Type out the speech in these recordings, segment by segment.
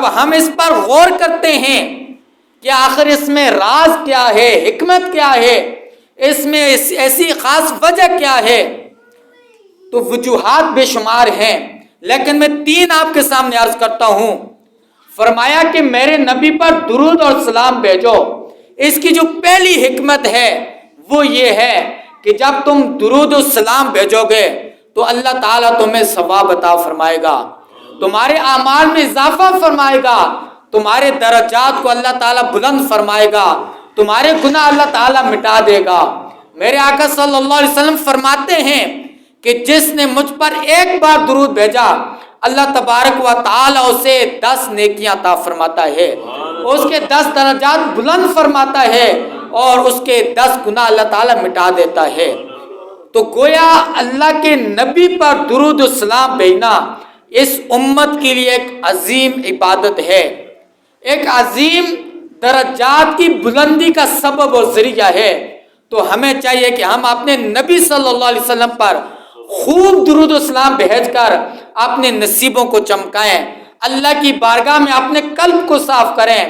جب ہم اس پر غور کرتے ہیں کہ آخر اس میں راز کیا ہے، حکمت کیا ہے، اس میں ایسی خاص وجہ کیا ہے، تو وجوہات بے شمار ہیں، لیکن میں 3 آپ کے سامنے عرض کرتا ہوں۔ فرمایا کہ میرے نبی پر درود اور سلام بھیجو۔ اس کی جو پہلی حکمت ہے وہ یہ ہے کہ جب تم درود و سلام بھیجو گے تو اللہ تعالیٰ تمہیں ثواب عطا فرمائے گا، تمہارے اعمال میں اضافہ فرمائے گا، تمہارے درجات کو اللہ تعالیٰ بلند فرمائے گا، تمہارے گناہ اللہ تعالیٰ مٹا دے گا۔ میرے آقا صلی اللہ علیہ وسلم فرماتے ہیں کہ جس نے مجھ پر ایک بار درود بھیجا اللہ تبارک و تعالیٰ اسے 10 نیکیاں عطا فرماتا ہے، اس کے 10 درجات بلند فرماتا ہے اور اس کے 10 گناہ اللہ تعالیٰ مٹا دیتا ہے۔ تو گویا اللہ کے نبی پر درود و سلام بھیجنا اس امت کے لیے ایک عظیم عبادت ہے، ایک عظیم درجات کی بلندی کا سبب اور ذریعہ ہے۔ تو ہمیں چاہیے کہ ہم اپنے نبی صلی اللہ علیہ وسلم پر خوب درود و سلام بھیج کر اپنے نصیبوں کو چمکائیں، اللہ کی بارگاہ میں اپنے قلب کو صاف کریں۔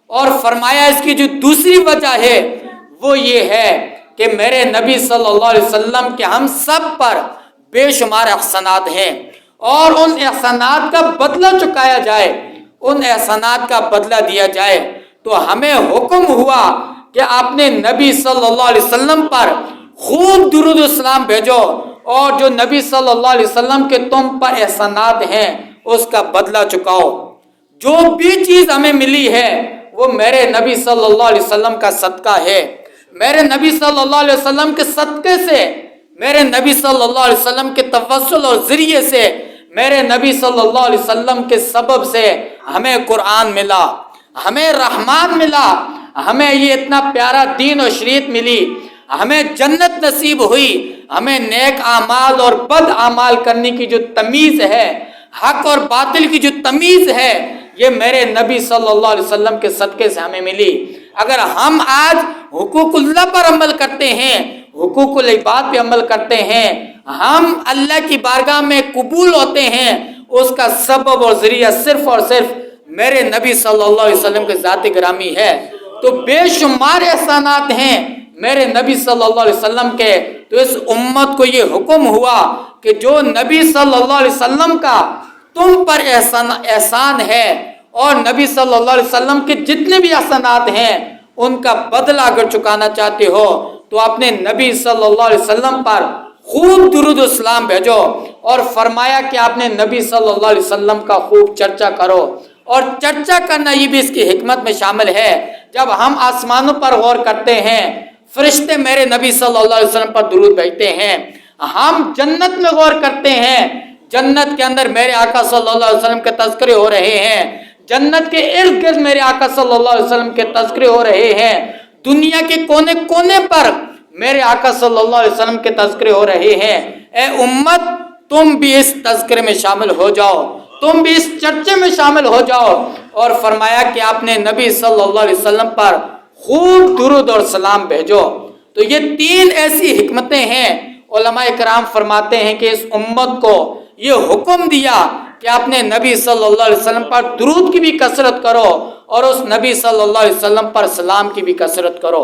اور فرمایا اس کی جو دوسری وجہ ہے وہ یہ ہے کہ میرے نبی صلی اللہ علیہ وسلم کے ہم سب پر بے شمار احسانات ہیں، اور ان احسانات کا بدلہ چکایا جائے، ان احسانات کا بدلہ دیا جائے۔ تو ہمیں حکم ہوا کہ اپنے نبی صلی اللہ علیہ وسلم پر خوب درود و سلام بھیجو، اور جو نبی صلی اللہ علیہ وسلم کے تم پر احسانات ہیں اس کا بدلہ چکاؤ۔ جو بھی چیز ہمیں ملی ہے وہ میرے نبی صلی اللہ علیہ وسلم کا صدقہ ہے، میرے نبی صلی اللہ علیہ وسلم کے صدقے سے، میرے نبی صلی اللہ علیہ وسلم کے توسل اور ذریعے سے، میرے نبی صلی اللہ علیہ وسلم کے سبب سے ہمیں قرآن ملا، ہمیں رحمان ملا، ہمیں یہ اتنا پیارا دین اور شریعت ملی، ہمیں جنت نصیب ہوئی، ہمیں نیک اعمال اور بد اعمال کرنے کی جو تمیز ہے، حق اور باطل کی جو تمیز ہے، یہ میرے نبی صلی اللہ علیہ وسلم کے صدقے سے ہمیں ملی۔ اگر ہم آج حقوق اللہ پر عمل کرتے ہیں، حقوق العباد پہ عمل کرتے ہیں، ہم اللہ کی بارگاہ میں قبول ہوتے ہیں، اس کا سبب اور ذریعہ صرف اور صرف میرے نبی صلی اللہ علیہ وسلم کے ذات گرامی ہے۔ تو بے شمار احسانات ہیں میرے نبی صلی اللہ علیہ وسلم کے۔ تو اس امت کو یہ حکم ہوا کہ جو نبی صلی اللہ علیہ وسلم کا تم پر احسان ہے، اور نبی صلی اللہ علیہ وسلم کے جتنے بھی احسانات ہیں ان کا بدلہ اگر چکانا چاہتے ہو تو اپنے نبی صلی اللہ علیہ وسلم پر خوب درود و سلام بھیجو۔ اور فرمایا کہ اپنے نبی صلی اللہ علیہ وسلم کا خوب چرچا کرو، اور چرچا کرنا یہ بھی اس کی حکمت میں شامل ہے۔ جب ہم آسمانوں پر غور کرتے ہیں، فرشتے میرے نبی صلی اللہ علیہ وسلم پر درود بھیجتے ہیں، ہم جنت میں غور کرتے ہیں، جنت کے اندر میرے آقا صلی اللہ علیہ وسلم کے تذکرے ہو رہے ہیں، جنت کے ارد گرد میرے آقا صلی اللہ علیہ وسلم کے تذکرے ہو رہے ہیں، دنیا کے کونے کونے پر میرے آقا صلی اللہ علیہ وسلم کے تذکرے ہو رہے ہیں۔ اے امت، تم بھی اس تذکرے میں شامل ہو جاؤ، تم بھی اس چرچے میں شامل ہو جاؤ۔ اور فرمایا کہ آپ نے نبی صلی اللہ علیہ وسلم پر خوب درود اور سلام بھیجو۔ تو یہ 3 ایسی حکمتیں ہیں۔ علماء کرام فرماتے ہیں کہ اس امت کو یہ حکم دیا کہ اپنے نبی صلی اللہ علیہ وسلم پر درود کی بھی کثرت کرو، اور اس نبی صلی اللہ علیہ وسلم پر سلام کی بھی کثرت کرو۔